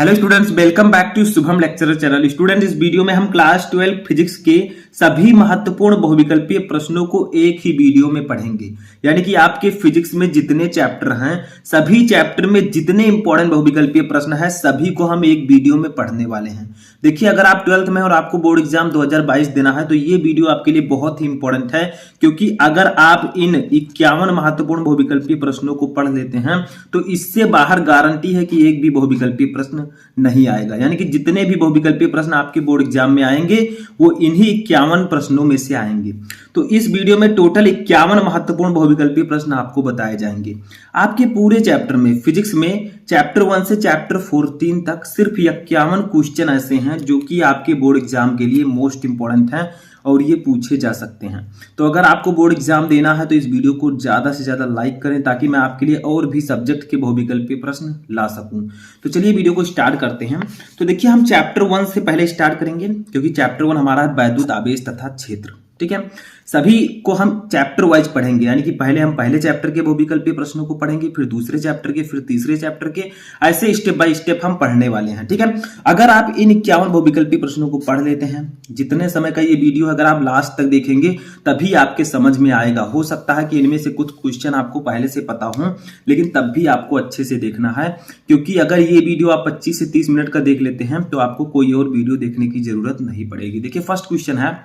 Hello students, welcome back to Shubham lecturer channel. Student, इस video में हम क्लास 12 फिजिक्स के सभी महत्वपूर्ण बहुविकल्पीय प्रश्नों को एक ही वीडियो में पढ़ेंगे। यानी कि आपके फिजिक्स में जितने चैप्टर हैं, सभी चैप्टर में जितने इंपॉर्टेंट बहुविकल्पीय प्रश्न हैं, सभी को हम एक वीडियो में पढ़ने वाले हैं। देखिए, अगर आप 12th में और आपको बोर्ड एग्जाम 2022 देना है तो ये वीडियो आपके लिए बहुत ही इंपॉर्टेंट है, क्योंकि अगर आप इन 51 महत्वपूर्ण बहुविकल्पीय प्रश्नों को पढ़ लेते हैं तो इससे बाहर गारंटी है कि एक भी बहुविकल्पीय प्रश्न नहीं आएगा। यानी कि जितने भी बहुविकल्पीय प्रश्न आपके बोर्ड एग्जाम में आएंगे वो इन्हीं 51 प्रश्नों में से आएंगे। तो इस वीडियो में टोटल 51 महत्वपूर्ण बहुविकल्पीय प्रश्न आपको बताए जाएंगे। आपके पूरे चैप्टर में, फिजिक्स में चैप्टर 1 से चैप्टर 14 तक सिर्फ 51 क्वेश्चन ऐसे हैं जो कि आपके बोर्ड एग्जाम के लिए मोस्ट इंपॉर्टेंट हैं और ये पूछे जा सकते हैं। तो अगर आपको बोर्ड एग्जाम देना है तो इस वीडियो को ज्यादा से ज्यादा लाइक करें, ताकि मैं आपके लिए और भी सब्जेक्ट के बहुविकल्पीय प्रश्न ला सकूं। तो चलिए वीडियो को स्टार्ट करते हैं। तो देखिए, हम चैप्टर 1 से पहले स्टार्ट करेंगे, क्योंकि चैप्टर 1 हमारा है वैद्युत आवेश तथा क्षेत्र। ठीक है, सभी को हम चैप्टर वाइज पढ़ेंगे। यानी कि पहले हम पहले चैप्टर के बहुविकल्पीय प्रश्नों को पढ़ेंगे, फिर दूसरे चैप्टर के, फिर तीसरे चैप्टर के, ऐसे स्टेप बाय स्टेप हम पढ़ने वाले हैं। ठीक है, अगर आप इन 51 बहुविकल्पीय प्रश्नों को पढ़ लेते हैं, जितने समय का ये वीडियो अगर आप लास्ट तक देखेंगे तभी आपके समझ में आएगा। हो सकता है कि इनमें से कुछ क्वेश्चन आपको पहले से पता हो, लेकिन तब भी आपको अच्छे से देखना है, क्योंकि अगर ये वीडियो आप 25 से 30 मिनट का देख लेते हैं तो आपको कोई और वीडियो देखने की जरूरत नहीं पड़ेगी। देखिए, फर्स्ट क्वेश्चन है,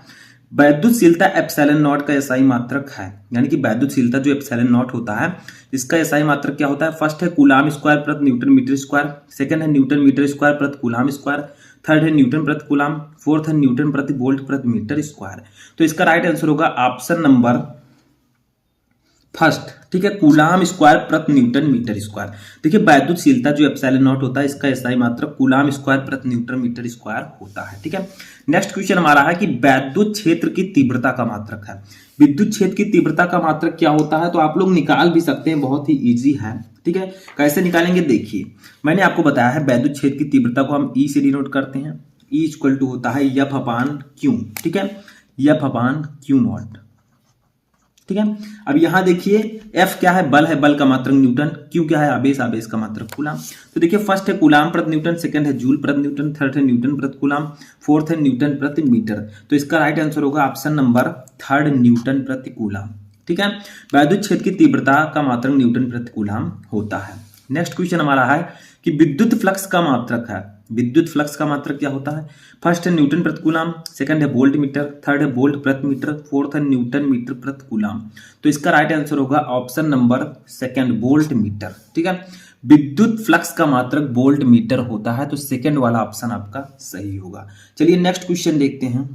वैद्युतशीलता एप्सिलॉन नॉट का एसआई मात्रक है। यानी कि वैद्युतशीलता जो एप्सिलॉन नॉट होता है, इसका एसआई मात्रक क्या होता है? फर्स्ट है कूलाम स्क्वायर प्रति न्यूटन मीटर स्क्वायर, सेकंड है न्यूटन मीटर स्क्वायर प्रति कूलाम स्क्वायर, थर्ड है न्यूटन प्रति कूलाम, फोर्थ है न्यूटन प्रति वोल्ट प्रति मीटर स्क्वायर। तो इसका राइट आंसर होगा ऑप्शन नंबर फर्स्ट। ठीक है, कूलाम स्क्वायर प्रति न्यूटन मीटर स्क्वायर। देखिए, वैद्युतशीलता जो एप्सिलॉन नॉट होता है, इसका एसआई मात्रक कूलाम स्क्वायर प्रति न्यूटन मीटर स्क्वायर होता है। ठीक है, नेक्स्ट क्वेश्चन हमारा है कि वैद्युत क्षेत्र की तीव्रता का मात्रक है। विद्युत क्षेत्र की तीव्रता का मात्रक क्या होता है? तो आप लोग निकाल भी सकते हैं, बहुत ही इजी है। ठीक है, कैसे निकालेंगे? देखिए, मैंने आपको बताया है वैद्युत क्षेत्र की तीव्रता को हम ई से डिनोट करते हैं। ई इक्वल टू होता है एफ अपान क्यू। ठीक है, एफ अपान क्यू नॉट। ठीक है, अब यहां देखिए, F क्या है? बल है, बल का मात्रक न्यूटन। Q क्या है? आवेश, आवेश का मात्रक कूलाम। तो देखिए, फर्स्ट है कूलाम प्रति न्यूटन, सेकंड है जूल प्रति न्यूटन, थर्ड है न्यूटन प्रति कूलाम, फोर्थ है न्यूटन प्रति मीटर। तो इसका राइट आंसर होगा ऑप्शन नंबर थर्ड, न्यूटन प्रति कूलाम। ठीक है, वैद्युत क्षेत्र की तीव्रता का मात्रक न्यूटन प्रति कूलाम होता है। नेक्स्ट क्वेश्चन हमारा है कि विद्युत फ्लक्स का मात्रक है। विद्युत फ्लक्स का मात्रक क्या होता है? फर्स्ट है न्यूटन प्रति कूलाम, सेकंड है वोल्ट मीटर, थर्ड है वोल्ट प्रति मीटर, फोर्थ है न्यूटन मीटर प्रति कूलाम। तो इसका राइट आंसर होगा option number second, volt meter. ठीक है, विद्युत फ्लक्स का मात्रक वोल्ट मीटर होता है, तो सेकंड वाला ऑप्शन आपका सही होगा। चलिए नेक्स्ट क्वेश्चन देखते हैं।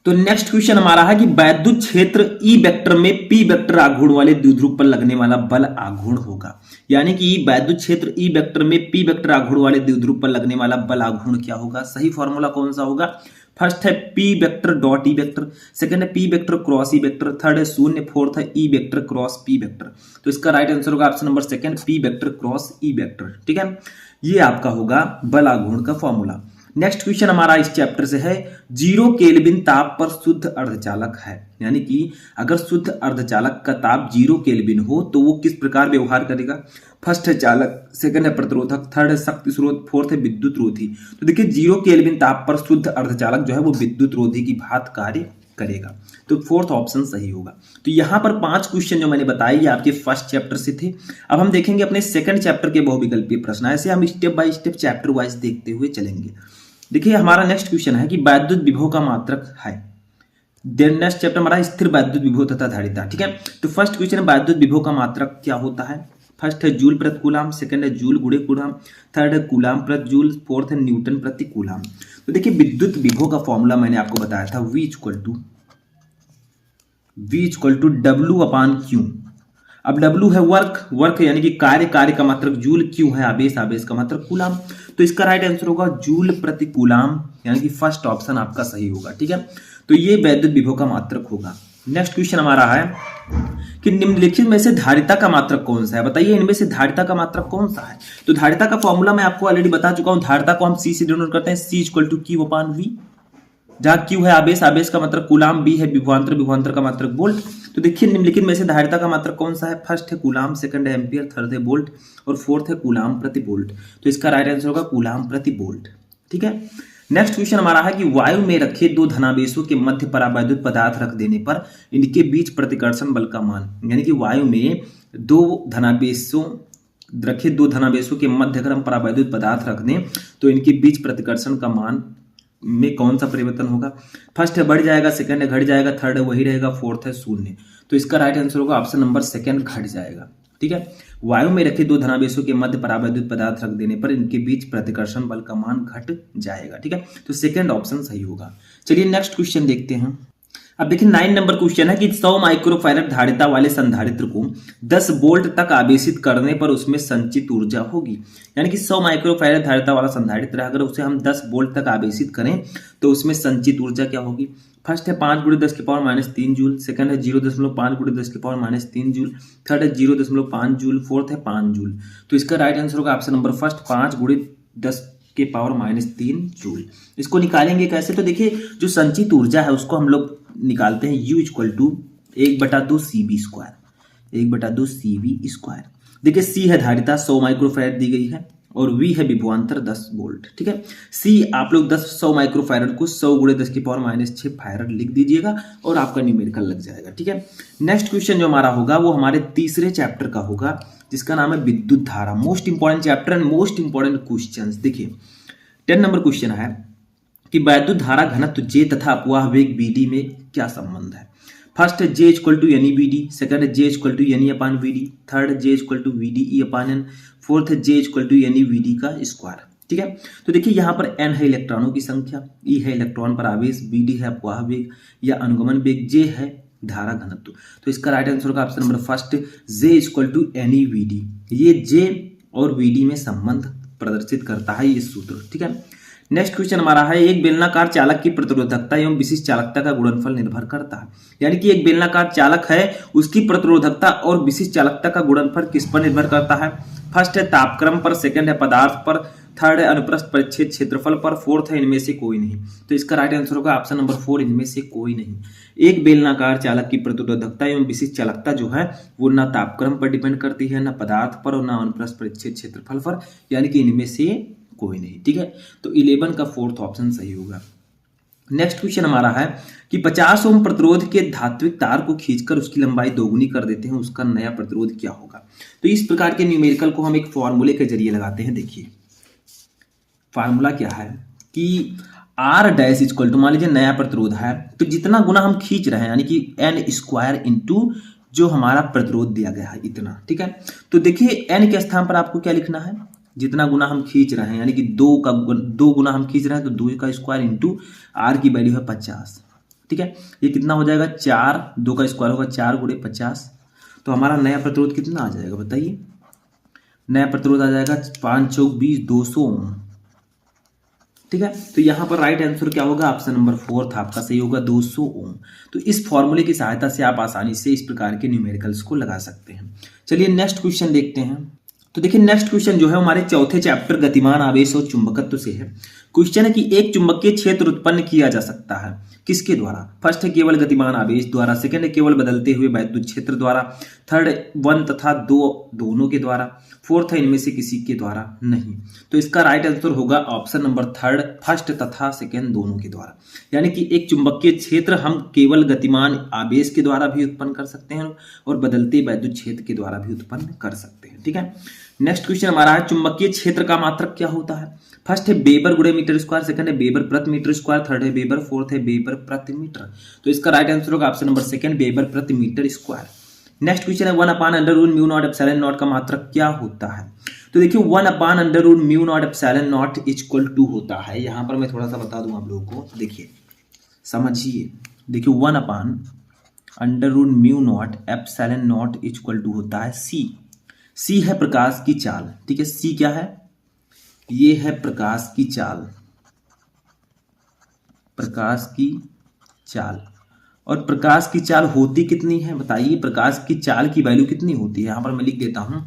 तो नेक्स्ट क्वेश्चन हमारा है कि वैद्युत क्षेत्र ई वेक्टर में पी वेक्टर आघूर्ण वाले द्विध्रुव पर लगने वाला बल आघूर्ण होगा। यानी कि वैद्युत क्षेत्र ई वेक्टर में पी वेक्टर आघूर्ण वाले द्विध्रुव पर लगने वाला बल आघूर्ण क्या होगा? सही फॉर्मूला कौन सा होगा? फर्स्ट है P vector dot E vector, second है P vector cross E vector, third है शून्य, फोर्थ है E vector cross P vector. तो इसका राइट आंसर होगा option number second, P vector cross E vector. ठीक है, ये आपका होगा बल आघूर्ण का फॉर्मूला। नेक्स्ट क्वेश्चन हमारा इस चैप्टर से है, 0 केल्विन ताप पर शुद्ध अर्धचालक है। यानी कि अगर शुद्ध अर्धचालक का ताप 0 केल्विन हो तो वो किस प्रकार व्यवहार करेगा? फर्स्ट है चालक, सेकंड है प्रतिरोधक, थर्ड है शक्ति स्रोत, फोर्थ है विद्युत रोधी। तो देखिए, 0 केल्विन ताप पर शुद्ध अर्धचालक जो है वो विद्युत रोधी की भांति कार्य करेगा। तो फोर्थ ऑप्शन सही होगा। तो यहां पर 5 क्वेश्चन जो मैंने बताए ये आपके फर्स्ट चैप्टर से थे। अब हम देखेंगे अपने सेकंड चैप्टर के बहुविकल्पीय प्रश्न। ऐसे हम step by step chapter wise देखते हुए चलेंगे। देखिए, हमारा नेक्स्ट क्वेश्चन है कि वैद्युत विभव का मात्रक है। नेक्स्ट चैप्टर हमारा स्थिर वैद्युत विभव तथा धारिता। ठीक है, तो फर्स्ट क्वेश्चन है वैद्युत विभव का मात्रक क्या होता है? फर्स्ट है जूल प्रति कूलाम, सेकंड है जूल गुणे कूलाम, थर्ड है कूलाम प्रति जूल, फोर्थ है न्यूटन प्रति कूलाम। तो देखिए, विद्युत विभव का फॉर्मूला मैंने आपको बताया था, V equal to W upon Q। अब W है वर्क यानी कि कार्य, कार्य का मात्रक जूल, Q है आवेश, आवेश का मात्रक कूलाम। तो इसका राइट आंसर होगा जूल प्रति कूलाम, यानी कि फर्स्ट ऑप्शन आपका सही होगा। ठीक है, तो ये वैद्युत विभव का मात्रक होगा। नेक्स्ट क्वेश्चन हमारा है कि निम्नलिखित में से धारिता का मात्रक कौन सा है? बताइए, इनमें से धारिता का मात्रक कौन सा है? तो धारिता का फॉर्मूला मैं आपको ऑलरेडी बता चुका हूं। धारिता को हम C से डिनोट करते हैं, C equal to Q upon V। जहां Q है आवेश, आवेश का मात्रक कूलाम, B है विभवांतर, विभवांतर का मात्रक वोल्ट। तो देखिए निम्नलिखित में से धारिता का मात्रक कौन सा है? फर्स्ट है कूलाम, सेकंड है एम्पियर, थर्ड है वोल्ट और फोर्थ है कूलाम प्रति वोल्ट। तो इसका राइट आंसर होगा कूलाम प्रति वोल्ट। ठीक है, नेक्स्ट क्वेश्चन हमारा है कि वायु में रखे दो धनावेशों के मध्य परावैद्युत पदार्थ रख देने पर इनके बीच प्रतिकर्षण बल का मान, यानी कि वायु में रखे दो धनावेशों के मध्य अगर हम परावैद्युत पदार्थ रख दें तो इनके बीच प्रतिकर्षण का मान में कौन सा परिवर्तन होगा? फर्स्ट है बढ़ जाएगा, सेकंड है घट जाएगा, थर्ड है वही रहेगा, फोर्थ है शून्य। तो इसका राइट आंसर होगा ऑप्शन नंबर सेकंड, घट जाएगा। ठीक है, वायु में रखे दो धनावेशों के मध्य परावैद्युत पदार्थ रख देने पर इनके बीच प्रतिकर्षण बल का मान घट जाएगा। ठीक है, तो सेकंड ऑप्शन सही होगा। चलिए नेक्स्ट क्वेश्चन देखते हैं। अब देखिए 9 नंबर क्वेश्चन है कि 100 माइक्रोफैरड धारिता वाले संधारित्र को 10 वोल्ट तक आवेशित करने पर उसमें संचित ऊर्जा होगी। यानी कि 100 माइक्रोफैरड धारिता वाला संधारित्र अगर उसे हम 10 वोल्ट तक आवेशित करें तो उसमें संचित ऊर्जा क्या होगी? फर्स्ट है 5 × 10⁻³ जूल, सेकंड है 0.5 × 10⁻³ जूल, थर्ड है 0.5 जूल, फोर्थ है 5 जूल। तो इसका राइट आंसर होगा ऑप्शन नंबर फर्स्ट, 5 × 10⁻³ जूल। इसको निकालेंगे कैसे? तो देखिए जो संचित ऊर्जा है उसको हम लोग निकालते हैं U = 1/2 CV², 1/2 CV²। देखिए C है धारिता 100 माइक्रोफैरड दी गई है और V है विभवांतर 10 वोल्ट। ठीक है, C आप लोग 100 माइक्रोफैरड को 100 × 10⁻⁶ फैरड लिख दीजिएगा और आपका न्यूमेरिकल लग जाएगा। ठीक है, नेक्स्ट क्वेश्चन जो हमारा होगा वो हमारे तीसरे चैप्टर का होगा जिसका नाम है विद्युत धारा। Most important chapter and most important question. देखिए 10 नंबर क्वेश्चन है कि वैद्युत धारा घनत्व J तथा अपवाह वेग BD में क्या संबंध है? फर्स्ट है J = NEVD, सेकंड है J = NE/VD, थर्ड है J = VDE/N, फोर्थ है J = NEVD का स्क्वायर। ठीक है, तो देखिए यहाँ पर N है इलेक्ट्रॉनों की संख्या, E है इलेक्ट्रॉन पर आवेश, BD है अपवाह वेग या अनुगमन वेग, J है धारा घनत्व। तो इसका राइट आंसर होगा option number first, J = NEVD। ये J और VD में संबंध प्रदर्शित करता है ये सूत्र। ठीक है, नेक्स्ट क्वेश्चन हमारा है एक बेलनाकार चालक की प्रतिरोधकता एवं विशिष्ट चालकता का गुणनफल निर्भर करता है। यानी कि एक बेलनाकार चालक है उसकी प्रतिरोधकता और विशिष्ट चालकता का गुणनफल किस पर निर्भर करता है? फर्स्ट है तापक्रम पर, सेकंड है पदार्थ पर, थर्ड है अनुप्रस्थ परिच्छेद क्षेत्रफल पर, फोर्थ है इनमें से कोई नहीं। तो इसका राइट आंसर होगा ऑप्शन नंबर 4, इनमें से कोई नहीं। एक बेलनाकार चालक की प्रतिरोधकता एवं विशिष्ट चालकता जो है वो ना तापक्रम पर डिपेंड करती है, ना पदार्थ पर और ना अनुप्रस्थ परिच्छेद क्षेत्रफल पर, यानी कि इनमें से कोई नहीं। ठीक है, तो 11 का फोर्थ ऑप्शन सही होगा। नेक्स्ट क्वेश्चन हमारा है कि 50 ओम प्रतिरोध के धात्विक तार को खींचकर उसकी लंबाई दोगुनी कर देते हैं, उसका नया प्रतिरोध क्या होगा? तो इस प्रकार के न्यूमेरिकल को हम एक फॉर्मूले के जरिए लगाते हैं। देखिए फार्मूला क्या है कि R' मान लीजिए नया प्रतिरोध है तो जितना गुना हम खींच रहे हैं यानी कि N² इंटू जो हमारा प्रतिरोध दिया गया है इतना। ठीक है, तो देखिए N के स्थान पर आपको क्या लिखना है? जितना गुना हम खींच रहे हैं यानी कि 2 गुना हम खींच रहे हैं तो 2 का स्क्वायर इंटू R की वैल्यू है 50। ठीक है, ये कितना हो जाएगा? 4, 2 का स्क्वायर होगा 4 × 50। तो हमारा नया प्रतिरोध कितना आ जाएगा बताइए? नया प्रतिरोध आ जाएगा 5 × 4 = 20, 200 ओम। ठीक है, तो यहाँ पर राइट आंसर क्या होगा? ऑप्शन नंबर 4 आपका सही होगा, 200 ओम। तो इस फॉर्मूले की सहायता से आप आसानी से इस प्रकार के न्यूमेरिकल्स को लगा सकते हैं। चलिए नेक्स्ट क्वेश्चन देखते हैं। तो देखिए नेक्स्ट क्वेश्चन जो है हमारे चौथे चैप्टर गतिमान आवेश और चुंबकत्व से है। क्वेश्चन है कि एक चुंबकीय क्षेत्र उत्पन्न किया जा सकता है किसके द्वारा? फर्स्ट है केवल गतिमान आवेश द्वारा, सेकंड है केवल बदलते हुए वैद्युत क्षेत्र द्वारा, थर्ड 1 तथा 2 दोनों के द्वारा, फोर्थ है इनमें से किसी के द्वारा नहीं। तो इसका राइट आंसर होगा ऑप्शन नंबर थर्ड, फर्स्ट तथा सेकंड दोनों के द्वारा। यानी कि एक चुंबकीय क्षेत्र हम केवल गतिमान आवेश के द्वारा भी उत्पन्न कर सकते हैं और बदलते वैद्युत क्षेत्र के द्वारा भी उत्पन्न कर सकते हैं। ठीक है, नेक्स्ट क्वेश्चन हमारा है चुंबकीय क्षेत्र का मात्रक क्या होता है? फर्स्ट है वेबर × मीटर स्क्वायर, सेकंड है वेबर प्रति मीटर स्क्वायर, थर्ड है वेबर, फोर्थ है वेबर प्रति मीटर। तो इसका राइट आंसर होगा ऑप्शन नंबर सेकंड, वेबर प्रति मीटर स्क्वायर। नेक्स्ट क्वेश्चन है 1/√μ0ε0 का मात्रक क्या होता है? तो देखिए 1/√μ0ε0 = होता है। यहाँ पर मैं थोड़ा सा बता दूं आप लोगों को, देखिए समझिए। देखिए 1/√μ0ε0 होता है C है प्रकाश की चाल। ठीक है, C क्या है? ये है प्रकाश की चाल, प्रकाश की चाल। और प्रकाश की चाल होती कितनी है बताइए? प्रकाश की चाल की वैल्यू कितनी होती है? यहां पर मैं लिख देता हूं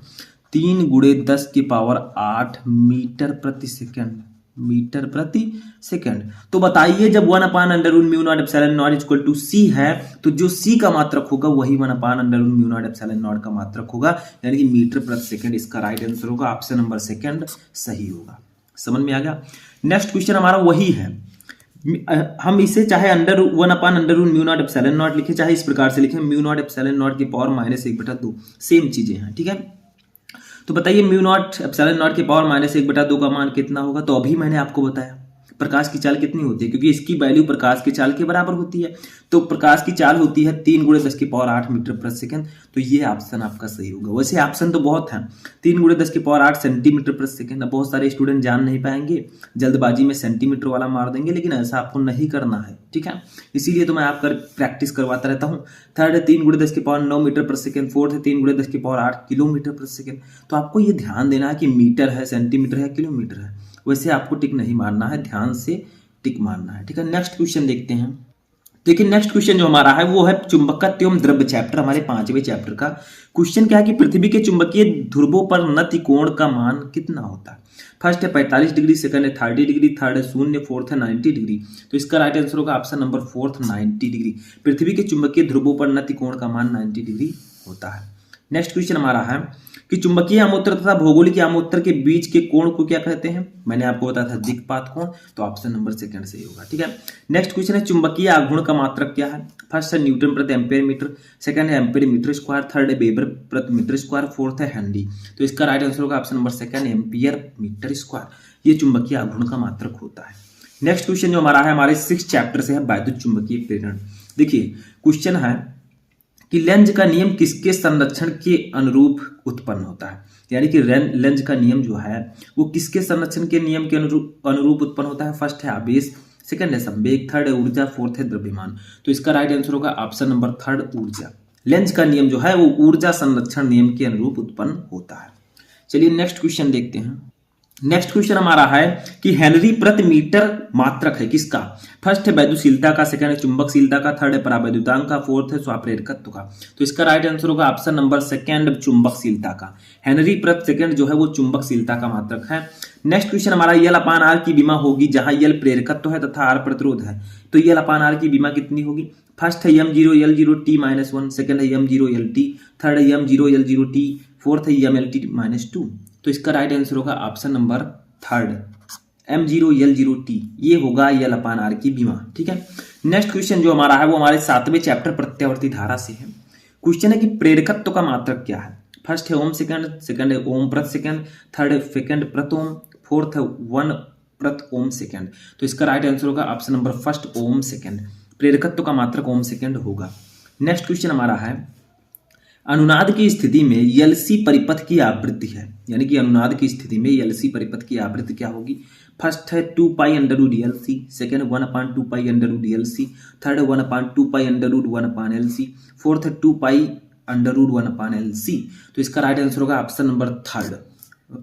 3 × 10⁸ मीटर प्रति सेकंड। मीटर प्रति सेकंड। तो बताइए जब 1/√μ0ε0 c है तो जो c का मात्रक होगा वही 1/√μ0ε0 का मात्रक होगा, यानी कि मीटर प्रति सेकंड इसका राइट आंसर होगा। ऑप्शन नंबर सेकंड सही होगा। समझ में आ गया। नेक्स्ट क्वेश्चन हमारा वही है, हम इसे चाहे 1/√μ0ε0 लिखे, चाहे इस प्रकार से लिखें μ0ε0 की पावर -1/2, सेम चीजें हैं, ठीक है। तो बताइए μ0ε0 की पावर -1/2 का मान कितना होगा। तो अभी मैंने आपको बताया प्रकाश की चाल कितनी होती है, क्योंकि इसकी वैल्यू प्रकाश की चाल के बराबर होती है। तो प्रकाश की चाल होती है 3 × 10⁸ मीटर प्रति सेकंड। तो ये ऑप्शन आपका सही होगा। वैसे ऑप्शन तो बहुत हैं, 3 × 10⁸ सेंटीमीटर प्रति सेकंड। अब बहुत सारे स्टूडेंट जान नहीं पाएंगे, जल्दबाजी में सेंटीमीटर वाला मार देंगे, लेकिन ऐसा आपको नहीं करना है, ठीक है। इसीलिए तो मैं आपका प्रैक्टिस करवाता रहता हूँ। थर्ड है 3 × 10⁹ मीटर प्रति सेकंड। फोर्थ है 3 × 10⁸ किलोमीटर प्रति सेकंड। तो आपको ये ध्यान देना है कि मीटर है, सेंटीमीटर है, किलोमीटर है। वैसे आपको टिक नहीं मारना है, ध्यान से टिक मारना है, ठीक है। नेक्स्ट क्वेश्चन देखते हैं। देखिए नेक्स्ट क्वेश्चन जो हमारा है वो है चुंबकत्व एवं द्रव्य चैप्टर, हमारे 5वें चैप्टर का क्वेश्चन क्या है कि पृथ्वी के चुंबकीय ध्रुवों पर नति कोण का मान कितना होता है। फर्स्ट है 45 डिग्री, सेकंड है 30 डिग्री, थर्ड है 0, फोर्थ है 90 डिग्री। तो इसका राइट आंसर होगा ऑप्शन नंबर 4 90 डिग्री। पृथ्वी के चुंबकीय ध्रुवों पर नति कोण का मान 90 डिग्री होता है। नेक्स्ट क्वेश्चन हमारा है कि चुंबकीय आमोत्तर तथा भौगोलिक आमोत्तर के बीच के कोण को क्या कहते हैं। मैंने आपको बताया था दिक्पात कोण। तो ऑप्शन नंबर सेकंड सही होगा, ठीक है। नेक्स्ट क्वेश्चन है चुंबकीय आघूर्ण का मात्रक क्या है। फर्स्ट है न्यूटन प्रति एम्पेयर मीटर, सेकंड है एम्पेयर मीटर स्क्वायर, थर्ड है वेबर प्रति मीटर स्क्वायर, फोर्थ है हेनरी। तो इसका राइट आंसर होगा option number second ampere metre square. ये चुंबकीय आघूर्ण का मात्रक होता है। नेक्स्ट क्वेश्चन जो हमारा है हमारे 6 चैप्टर से है वैद्युत चुंबकीय प्रेरण। देखिए क्वेश्चन है कि लेंज का नियम किसके संरक्षण के अनुरूप उत्पन्न होता है। यानी कि लेंज का नियम जो है वो किसके संरक्षण के नियम के अनुरूप उत्पन्न होता है। फर्स्ट है आवेश, सेकंड है संवेग, थर्ड है ऊर्जा, फोर्थ है द्रव्यमान। तो इसका राइट आंसर होगा ऑप्शन नंबर 3 ऊर्जा। लेंज का नियम जो है वो ऊर्जा संरक्षण नियम के अनुरूप उत्पन्न होता है। चलिए नेक्स्ट क्वेश्चन देखते हैं। नेक्स्ट क्वेश्चन हमारा है कि हेनरी प्रति मीटर मात्रक है किसका। फर्स्ट है वैद्युशीलता का, सेकंड है चुंबकशीलता का, थर्ड है परावैद्युतांक का, फोर्थ है स्वाप्रेरकत्व का। तो इसका राइट आंसर होगा ऑप्शन नंबर सेकंड चुंबकशीलता का। हेनरी प्रति सेकंड जो है वो चुंबकशीलता का मात्रक है। नेक्स्ट क्वेश्चन हमारा L/R की विमा होगी जहां L प्रेरकत्व है तथा R प्रतिरोध है। तो L/R की विमा कितनी होगी। फर्स्ट है m0L0t-1, सेकंड है m0Lt, थर्ड है m0L0t, फोर्थ है mLt-2। तो इसका राइट आंसर होगा ऑप्शन नंबर 3 m0L0t। ये होगा L/R की विमा, ठीक है। नेक्स्ट क्वेश्चन जो हमारा है वो हमारे 7वें चैप्टर प्रत्यावर्ती धारा से है। क्वेश्चन है कि प्रेरकत्व का मात्रक क्या है। फर्स्ट है ओम सेकंड, सेकंड है ओम प्रति सेकंड, थर्ड है सेकंड प्रति ओम, फोर्थ है 1 प्रति ओम सेकंड। तो इसका राइट आंसर होगा ऑप्शन नंबर 1 ओम सेकंड। प्रेरकत्व का मात्रक ओम सेकंड होगा। नेक्स्ट क्वेश्चन हमारा है अनुनाद की स्थिति में एलसी परिपथ की आवृत्ति है। यानी कि अनुनाद की स्थिति में एलसी परिपथ की आवृत्ति क्या होगी। फर्स्ट है 2π√LC, second 1/2π√LC, third 1/2π√1/LC, fourth है 2π√1/LC। तो इसका राइट आंसर होगा ऑप्शन नंबर 3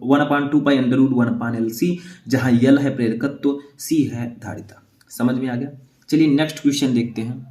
1/2π√1/LC, जहां L है प्रेरकत्व, C है धारिता। समझ में आ गया। चलिए नेक्स्ट क्वेश्चन देखते हैं।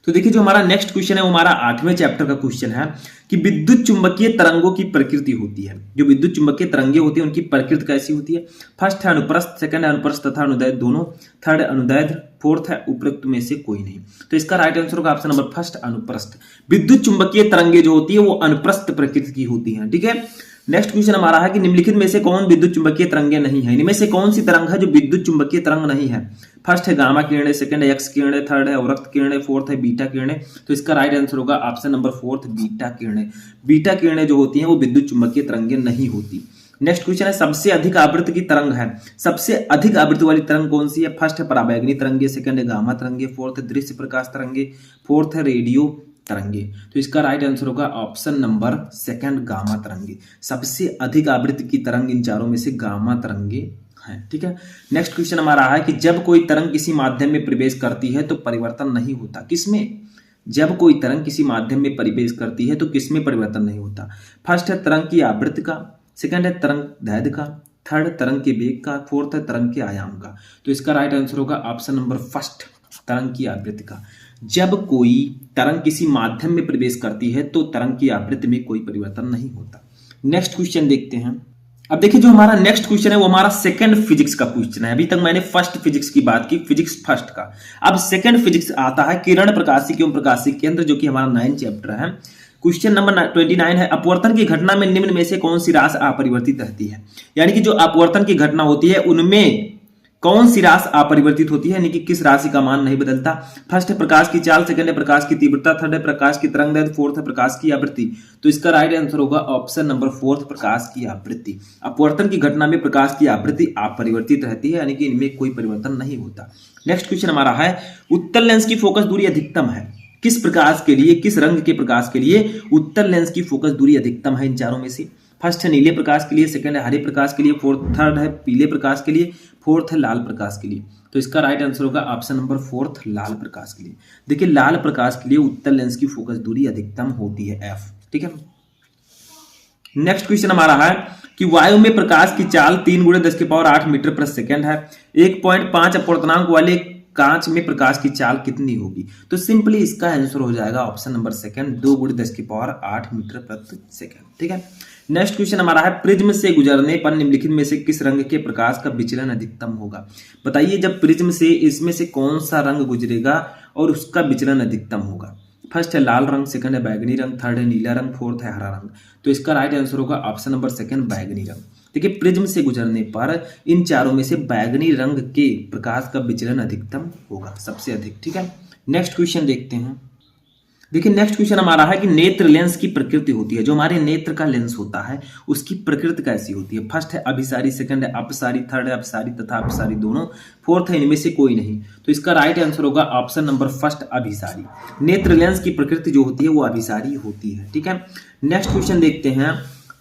तो देखिए जो हमारा नेक्स्ट क्वेश्चन है वो हमारा 8वें चैप्टर का क्वेश्चन है कि विद्युत चुंबकीय तरंगों की प्रकृति होती है। जो विद्युत चुंबकीय तरंगे होती है उनकी प्रकृति कैसी होती है। फर्स्ट है अनुप्रस्थ, सेकंड है अनुप्रस्थ तथा अनुदैर्ध्य दोनों, थर्ड है अनुदैर्ध्य, फोर्थ है उपरोक्त में से कोई नहीं। तो इसका राइट आंसर होगा ऑप्शन नंबर 1 अनुप्रस्थ। विद्युत चुंबकीय तरंगे जो होती है वो अनुप्रस्थ प्रकृति की होती है, ठीक है। नेक्स्ट क्वेश्चन हमारा है कि निम्नलिखित में से कौन विद्युत चुंबकीय तरंगे नहीं है। इनमें से कौन सी तरंग है जो विद्युत चुंबकीय तरंग नहीं है। फर्स्ट है गामा किरणें, सेकंड है एक्स किरणें, थर्ड है अवरक्त किरणें, फोर्थ है बीटा किरणें। तो इसका राइट आंसर होगा ऑप्शन नंबर 4 बीटा किरणें। बीटा किरणें जो होती हैं वो विद्युत चुंबकीय तरंगे नहीं होती। नेक्स्ट क्वेश्चन है सबसे अधिक आवृत्ति की तरंग है। सबसे अधिक आवृत्ति वाली तरंग कौन सी है। फर्स्ट है पराबैंगनी तरंगे, सेकंड है गामा तरंगे, फोर्थ है दृश्य प्रकाश तरंगे, फोर्थ है रेडियो तरंगे। तो इसका राइट आंसर होगा ऑप्शन नंबर 2 गामा तरंगे। सबसे अधिक आवृत्ति की तरंग इन चारों में से गामा तरंगे हैं, ठीक है। नेक्स्ट क्वेश्चन हमारा है कि जब कोई तरंग किसी माध्यम में प्रवेश करती है तो परिवर्तन नहीं होता, किसमें। जब कोई तरंग किसी माध्यम में प्रवेश करती है तो किसमें परिवर्तन नहीं होता। फर्स्ट है तरंग की आवृत्ति का, सेकंड है तरंग दैर्ध्य का, थर्ड तरंग के वेग का, फोर्थ है तरंग के आयाम का। तो इसका राइट आंसर होगा ऑप्शन नंबर 1 तरंग की आवृत्ति का। जब कोई तरंग किसी माध्यम में प्रवेश करती है तो तरंग की आवृत्ति में कोई परिवर्तन नहीं होता। नेक्स्ट क्वेश्चन देखते हैं। अब देखिए जो हमारा नेक्स्ट क्वेश्चन है वो हमारा सेकंड फिजिक्स का क्वेश्चन है। अभी तक मैंने फर्स्ट फिजिक्स की बात की, फिजिक्स फर्स्ट का। अब सेकंड फिजिक्स आता है किरण प्रकाशिकी एवं प्रकाशिक केंद्र, जो कि हमारा 9 चैप्टर है। क्वेश्चन नंबर 29 है, अपवर्तन की घटना में निम्न में से कौन सी राशि अपरिवर्तित रहती है। यानी कि जो अपवर्तन की घटना होती है उनमें कौन सी राशि अपरिवर्तित होती है, यानी कि किस राशि का मान नहीं बदलता। फर्स्ट है प्रकाश की चाल, सेकंड है प्रकाश की तीव्रता, थर्ड है प्रकाश की तरंगदैर्घ्य, फोर्थ है प्रकाश की आवृत्ति। तो इसका राइट आंसर होगा ऑप्शन नंबर फोर्थ, प्रकाश की आवृत्ति। अपवर्तन की घटना में प्रकाश की आवृत्ति अपरिवर्तित रहती है, यानी कि इनमें कोई परिवर्तन नहीं होता। नेक्स्ट क्वेश्चन हमारा है, उत्तल लेंस की फोकस दूरी अधिकतम है किस प्रकाश के लिए, किस रंग के प्रकाश के लिए उत्तल लेंस की फोकस दूरी अधिकतम है इन चारों में से। फर्स्ट है नीले प्रकाश के लिए, सेकंड है हरे प्रकाश के लिए, थर्ड है पीले प्रकाश के लिए, फोर्थ है लाल प्रकाश के लिए। तो इसका राइट आंसर होगा ऑप्शन नंबर फोर्थ, लाल प्रकाश के लिए। देखिए लाल प्रकाश के लिए उत्तल लेंस की फोकस दूरी अधिकतम होती है, एफ। ठीक है। नेक्स्ट क्वेश्चन हमारा है कि वायु में प्रकाश की चाल 3 × 10⁸ मीटर प्रति सेकंड है। 1.5 अपवर्तनांक वाले कांच में प्रकाश की चाल कितनी होगी। तो सिंपली इसका आंसर हो जाएगा ऑप्शन नंबर सेकंड, 2 × 10⁸ मीटर प्रति सेकंड। ठीक है। नेक्स्ट क्वेश्चन हमारा है, प्रिज्म से गुजरने पर निम्नलिखित में से किस रंग के प्रकाश का विचलन अधिकतम होगा। बताइए जब प्रिज्म से इसमें से कौन सा रंग गुजरेगा और उसका विचलन अधिकतम होगा। फर्स्ट है लाल रंग, सेकंड है बैगनी रंग, थर्ड है नीला रंग, फोर्थ है हरा रंग। तो इसका राइट आंसर होगा ऑप्शन नंबर सेकंड, बैगनी रंग। देखिए प्रिज्म से गुजरने पर इन चारों में से बैगनी रंग के प्रकाश का विचलन अधिकतम होगा, सबसे अधिक। ठीक है। नेक्स्ट क्वेश्चन देखते हैं। देखिए नेक्स्ट क्वेश्चन हमारा है कि नेत्र लेंस की प्रकृति होती है, जो हमारे नेत्र का लेंस होता है उसकी प्रकृति कैसी होती है। फर्स्ट है अभिसारी, सेकंड है अपसारी, थर्ड है अपसारी तथा अपसारी दोनों, फोर्थ है इनमें से कोई नहीं। तो इसका राइट आंसर होगा ऑप्शन नंबर फर्स्ट, अभिसारी। नेत्र लेंस की प्रकृति जो होती है वो अभिसारी होती है। ठीक है। नेक्स्ट क्वेश्चन देखते हैं।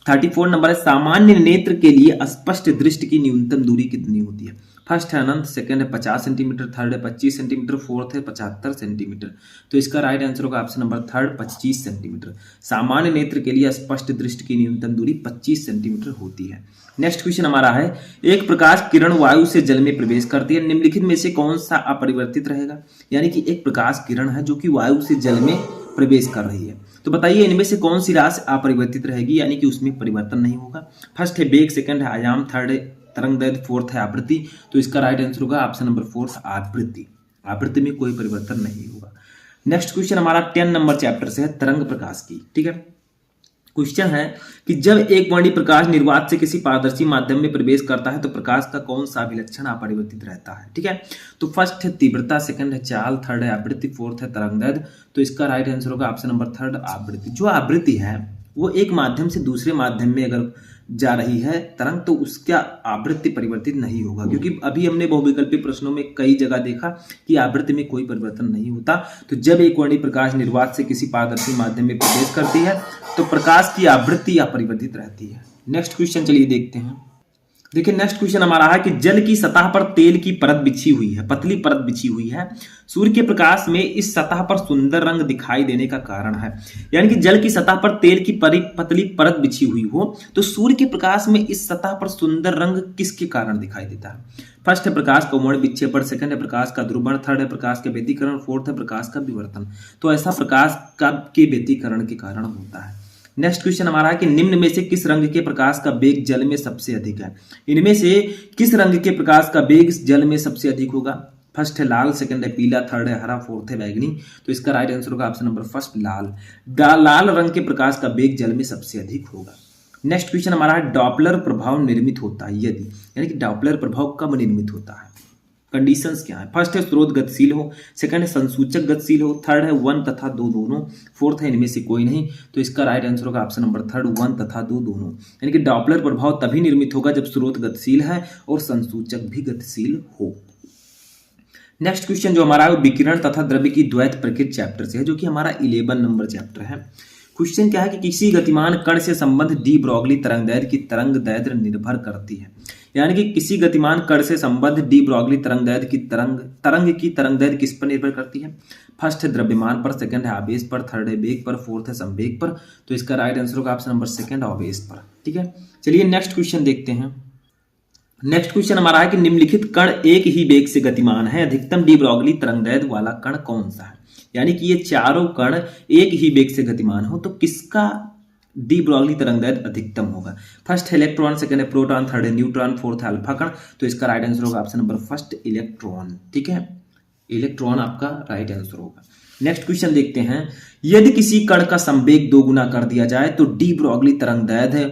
34 नंबर है, सामान्य नेत्र के लिए स्पष्ट दृष्टि की न्यूनतम दूरी कितनी होती है। फर्स्ट है अनंत, सेकंड है 50 सेंटीमीटर, थर्ड है 25 सेंटीमीटर, फोर्थ है 75 सेंटीमीटर। तो इसका राइट आंसर होगा ऑप्शन नंबर थर्ड, 25 सेंटीमीटर। सामान्य नेत्र के लिए स्पष्ट दृष्टि की न्यूनतम दूरी 25 सेंटीमीटर होती है। नेक्स्ट क्वेश्चन हमारा है, एक प्रकाश किरण वायु से जल में प्रवेश करती है, निम्नलिखित में से कौन सा अपरिवर्तित रहेगा। यानी कि एक प्रकाश किरण है जो कि वायु से जल में प्रवेश कर रही है, तो बताइए इनमें से कौन सी राशि अपरिवर्तित रहेगी, यानी कि उसमें परिवर्तन नहीं होगा। फर्स्ट है वेग, सेकंड है आयाम, थर्ड है तरंगदैर्घ्य, फोर्थ है आवृत्ति। तो इसका राइट आंसर होगा ऑप्शन नंबर फोर्थ, आवृत्ति। आवृत्ति में कोई परिवर्तन नहीं होगा। नेक्स्ट क्वेश्चन हमारा 10 नंबर चैप्टर से है, तरंग प्रकाश की। ठीक है। क्वेश्चन है कि जब एक वर्णी प्रकाश निर्वात से किसी पारदर्शी माध्यम में प्रवेश करता है तो प्रकाश का कौन सा अभिलक्षण अपरिवर्तित रहता है। ठीक है। तो फर्स्ट है तीव्रता, सेकंड है चाल, थर्ड है आवृत्ति, फोर्थ है तरंगदैर्घ्य। तो इसका राइट आंसर होगा ऑप्शन नंबर थर्ड, आवृत्ति। जो आवृत्ति है वो एक माध्यम से दूसरे माध्यम में अगर जा रही है तरंग, तो उसका आवृत्ति परिवर्तित नहीं होगा, क्योंकि अभी हमने बहुविकल्पी प्रश्नों में कई जगह देखा कि आवृत्ति में कोई परिवर्तन नहीं होता। तो जब एक वर्णी प्रकाश निर्वात से किसी पारदर्शी माध्यम में प्रवेश करती है तो प्रकाश की आवृत्ति अपरिवर्तित रहती है। नेक्स्ट क्वेश्चन चलिए देखते हैं। देखिए नेक्स्ट क्वेश्चन हमारा है कि जल की सतह पर तेल की परत बिछी हुई है, पतली परत बिछी हुई है। सूर्य के प्रकाश में इस सतह पर सुंदर रंग दिखाई देने का कारण है। यानी कि जल की सतह पर तेल की पतली परत बिछी हुई हो तो सूर्य के प्रकाश में इस सतह पर सुंदर रंग किसके कारण दिखाई देता है। फर्स्ट है प्रकाश का उमड़ विक्षेपण, सेकंड है प्रकाश का ध्रुवण, थर्ड है प्रकाश का व्यतिकरण, फोर्थ है प्रकाश का विवर्तन। तो ऐसा प्रकाश के व्यतिकरण के कारण होता है। नेक्स्ट क्वेश्चन हमारा है कि निम्न में से किस रंग के प्रकाश का वेग जल में सबसे अधिक है। इनमें से किस रंग के प्रकाश का वेग जल में सबसे अधिक होगा। फर्स्ट है लाल, सेकंड है पीला, थर्ड है हरा, फोर्थ है बैगनी। तो इसका राइट आंसर होगा ऑप्शन नंबर फर्स्ट, लाल। लाल रंग के प्रकाश का वेग जल में सबसे अधिक होगा। नेक्स्ट क्वेश्चन हमारा है, डॉपलर प्रभाव निर्मित होता है यदि, यानी कि डॉपलर प्रभाव कब निर्मित होता है, कंडीशंस क्या है। फर्स्ट है स्रोत गतिशील हो, सेकंड है संसूचक गतिशील हो, थर्ड है 1 तथा 2 दोनों, फोर्थ है इनमें से कोई नहीं। तो इसका राइट आंसर होगा ऑप्शन नंबर थर्ड, 1 तथा 2 दोनों। यानी कि डॉपलर प्रभाव तभी निर्मित होगा जब स्रोत गतिशील है और संसूचक भी गतिशील हो। नेक्स्ट क्वेश्चन जो हमारा है विकिरण तथा द्रव्य की द्वैत प्रकृति चैप्टर से है, जो कि हमारा 11 नंबर चैप्टर है। क्वेश्चन क्या है कि किसी गतिमान कण से संबंध डी ब्रॉगली तरंगदैर्घ्य की तरंगदैर्घ्य निर्भर करती है। यानी कि किसी गतिमान कण से संबंध डी ब्रॉगली तरंगदैर्घ्य की तरंग की तरंगदैर्घ्य किस पर निर्भर करती है। फर्स्ट है द्रव्यमान पर, सेकंड है आवेश पर, थर्ड है वेग पर, फोर्थ है संवेग पर। तो इसका राइट आंसर होगा ऑप्शन नंबर सेकंड, आवेश पर। ठीक है। चलिए नेक्स्ट क्वेश्चन देखते हैं। नेक्स्ट क्वेश्चन हमारा है कि निम्नलिखित कण एक ही वेग से गतिमान है, अधिकतम डी ब्रॉगली तरंगदैर्घ्य वाला कण कौन सा है। यानी कि ये चारों कण एक ही वेग से गतिमान हो तो किसका डी ब्रॉगली तरंगदैर्ध्य अधिकतम होगा। फर्स्ट है इलेक्ट्रॉन, सेकंड है प्रोटॉन, थर्ड है न्यूट्रॉन, फोर्थ है अल्फा कण। तो इसका राइट आंसर होगा ऑप्शन नंबर फर्स्ट इलेक्ट्रॉन। ठीक है, इलेक्ट्रॉन आपका राइट आंसर होगा। नेक्स्ट क्वेश्चन देखते हैं, यदि किसी कण का संवेग 2 गुना कर दिया जाए तो डी ब्रॉगली तरंगदैर्ध्य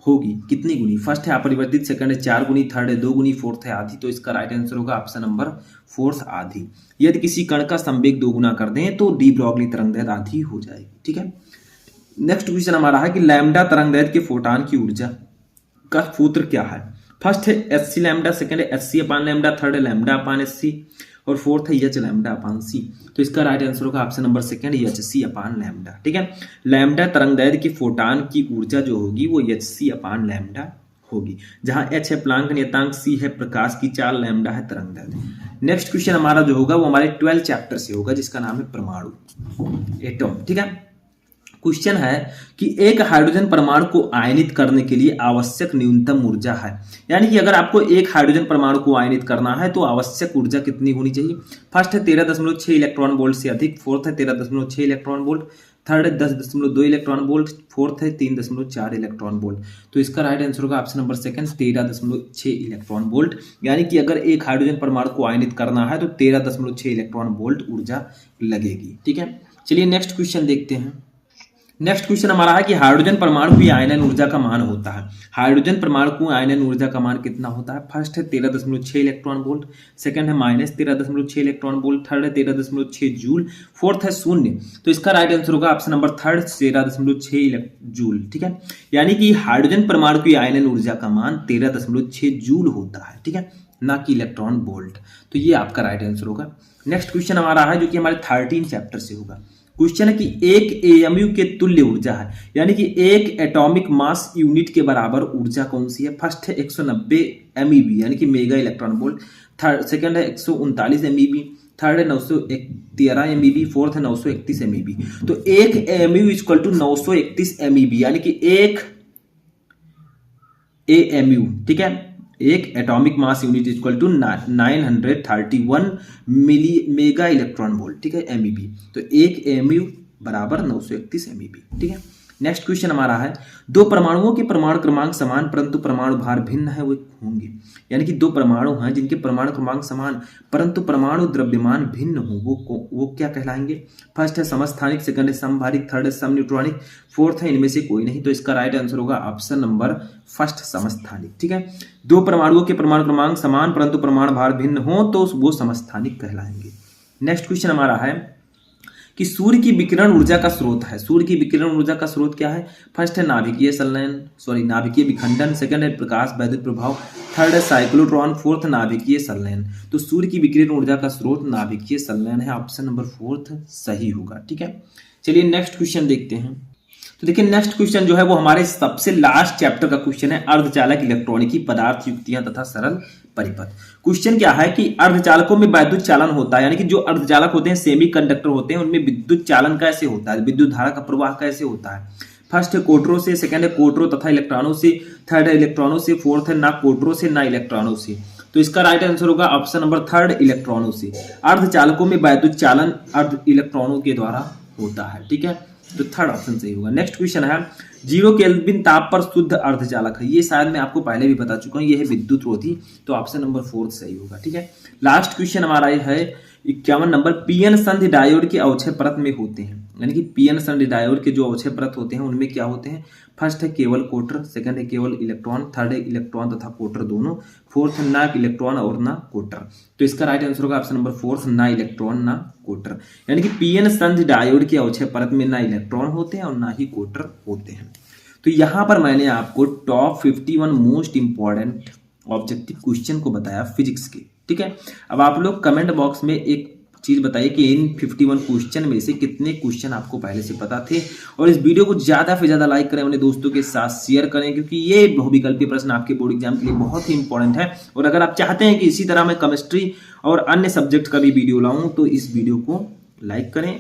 होगी कितनी गुनी? फर्स्ट है अपरिवर्तित, सेकंड है 4 गुनी, थर्ड है 2 गुनी, फोर्थ है आधी। तो इसका राइट आंसर होगा ऑप्शन नंबर फोर्थ आधी। यदि किसी कण का संवेग 2 गुना कर दें तो डी ब्रॉगली तरंगदैर्ध्य आधी हो जाएगी। ठीक है, नेक्स्ट क्वेश्चन हमारा है कि लैम्डा तरंगदैर्ध्य के फोटॉन की ऊर्जा का सूत्र क्या है? फर्स्ट है एच सी लैम्डा, सेकंड है H C upon lambda, third है लैम्डा अपान एच सी और फोर्थ है एच लैम्डा अपान सी। तो इसका राइट आंसर होगा option number second H C upon lambda. ठीक है, लैम्डा तरंगदैर्ध्य की फोटॉन की ऊर्जा जो होगी वो एच सी अपान लैम्डा होगी, जहां एच है प्लांक नियतांक, सी है प्रकाश की चाल, लैम्डा है तरंगदैर्ध्य। नेक्स्ट क्वेश्चन हमारा जो होगा वो हमारे 12 चैप्टर से होगा, जिसका नाम है परमाणु, एटम। ठीक है, क्वेश्चन है कि एक हाइड्रोजन परमाणु को आयनित करने के लिए आवश्यक न्यूनतम ऊर्जा है। यानी कि अगर आपको एक हाइड्रोजन परमाणु को आयनित करना है तो आवश्यक ऊर्जा कितनी होनी चाहिए? फर्स्ट है 13.6 इलेक्ट्रॉन वोल्ट से अधिक, फोर्थ है 13.6 इलेक्ट्रॉन वोल्ट, थर्ड है 10.2 इलेक्ट्रॉन वोल्ट, फोर्थ है 3.4 इलेक्ट्रॉन वोल्ट। तो इसका राइट आंसर होगा option number second 13.6 electron volt. यानी कि अगर एक हाइड्रोजन परमाणु को आयनित करना है तो 13.6 इलेक्ट्रॉन वोल्ट ऊर्जा लगेगी। ठीक है, चलिए नेक्स्ट क्वेश्चन देखते हैं। नेक्स्ट क्वेश्चन हमारा है कि हाइड्रोजन परमाणु की आयनन ऊर्जा का मान होता है। हाइड्रोजन परमाणु की आयनन ऊर्जा का मान कितना होता है? फर्स्ट है 13.6 इलेक्ट्रॉन वोल्ट, सेकंड है -13.6 इलेक्ट्रॉन वोल्ट, थर्ड है 13.6 जूल, फोर्थ है 0। तो इसका राइट आंसर होगा ऑप्शन नंबर थर्ड 13.6 जूल। ठीक है, यानी कि हाइड्रोजन परमाणु की आयनन ऊर्जा का मान 13.6 जूल होता है। ठीक है, ना कि इलेक्ट्रॉन वोल्ट। तो ये आपका राइट आंसर होगा। नेक्स्ट क्वेश्चन हमारा है जो कि हमारे 13 चैप्टर से होगा। क्वेश्चन है कि एक एएमयू के तुल्य ऊर्जा है, यानी कि एक एटॉमिक मास यूनिट के बराबर ऊर्जा कौन सी है? फर्स्ट है 190 एमईबी यानी कि mega electron volt, third second है 139 एमईबी, थर्ड है 913 एमईबी, फोर्थ है 931 एमईबी। तो एक एएमयू इक्वल टू 931 एमईबी यानी कि एक एएमयू, ठीक है, एक atomic mass unit equal to 931 mega electron volt. ठीक है, एमईबी। तो एक एमयू बराबर 931 एमईबी। ठीक है, नेक्स्ट क्वेश्चन हमारा है दो परमाणुओं के परमाणु क्रमांक समान परंतु परमाणु भार भिन्न है वो होंगे। यानी कि दो परमाणु हैं जिनके परमाणु क्रमांक समान परंतु परमाणु द्रव्यमान भिन्न हो, वो क्या कहलाएंगे? फर्स्ट है समस्थानिक, सेकंड है समभारिक, थर्ड है समन्यूट्रॉनिक, फोर्थ है इनमें से कोई नहीं। तो इसका राइट आंसर होगा ऑप्शन नंबर फर्स्ट समस्थानिक। ठीक है, दो परमाणुओं के परमाणु क्रमांक समान परंतु परमाणु भार भिन्न हो तो वो समस्थानिक कहलाएंगे। नेक्स्ट क्वेश्चन हमारा है कि सूर्य की विकिरण ऊर्जा का स्रोत है। सूर्य की विकिरण ऊर्जा का स्रोत क्या है? फर्स्ट है नाभिकीय विखंडन, सेकंड है प्रकाश वैद्युत प्रभाव, थर्ड है साइक्लोट्रॉन, फोर्थ नाभिकीय संलयन। तो सूर्य की विकिरण ऊर्जा का स्रोत नाभिकीय संलयन है, ऑप्शन नंबर फोर्थ सही होगा। ठीक है, चलिए नेक्स्ट क्वेश्चन देखते हैं। तो देखिए नेक्स्ट क्वेश्चन जो है वो हमारे सबसे लास्ट चैप्टर का क्वेश्चन है, अर्धचालक इलेक्ट्रॉनिकी पदार्थ युक्तियां तथा सरल परिपथ। क्वेश्चन क्या है कि अर्धचालकों में वैद्युत चालन होता है, यानी कि जो अर्धचालक होते हैं सेमी कंडक्टर होते हैं उनमें विद्युत चालन कैसे होता है, विद्युत धारा का प्रवाह कैसे होता है? फर्स्ट है कोटरों से, सेकंड है कोटरों तथा इलेक्ट्रॉनों से, थर्ड है इलेक्ट्रॉनों से, फोर्थ है ना कोटरों से ना इलेक्ट्रॉनों से। तो इसका राइट आंसर होगा ऑप्शन नंबर थर्ड इलेक्ट्रॉनों से। अर्धचालकों में वैद्युत चालन अर्ध इलेक्ट्रॉनों के द्वारा होता है। ठीक है, तो थर्ड ऑप्शन सही होगा। नेक्स्ट क्वेश्चन है 0 केल्विन ताप पर शुद्ध अर्धचालक है। ये शायद मैं आपको पहले भी बता चुका हूं, ये है विद्युत रोधी। तो ऑप्शन नंबर फोर्थ सही होगा। ठीक है, लास्ट क्वेश्चन हमारा है 51 नंबर, पीएन संधि डायोड के अवक्षय परत में होते हैं। यानी कि पीएन संधि डायोड के जो अवक्षय परत होते हैं उनमें क्या होते हैं? फर्स्ट है केवल कोटर, सेकंड है केवल इलेक्ट्रॉन, थर्ड है इलेक्ट्रॉन तथा कोटर दोनों, फोर्थ है ना इलेक्ट्रॉन और ना कोटर। तो इसका राइट आंसर होगा ऑप्शन नंबर फोर्थ ना इलेक्ट्रॉन ना कोटर। यानी कि पीएन संधि डायोड के अवक्षय परत में ना इलेक्ट्रॉन होते हैं और ना ही कोटर होते हैं। तो यहां पर मैंने आपको top 51 most important objective question को बताया फिजिक्स के। ठीक है, अब आप लोग कमेंट बॉक्स में एक चीज बताइए कि इन 51 क्वेश्चन में से कितने क्वेश्चन आपको पहले से पता थे, और इस वीडियो को ज्यादा से ज्यादा लाइक करें, अपने दोस्तों के साथ शेयर करें, क्योंकि ये बहुविकल्पीय प्रश्न आपके बोर्ड एग्जाम के लिए बहुत ही इंपॉर्टेंट है। और अगर आप चाहते हैं कि इसी तरह मैं केमिस्ट्री और अन्य सब्जेक्ट का भी वीडियो लाऊं तो इस वीडियो को लाइक करें।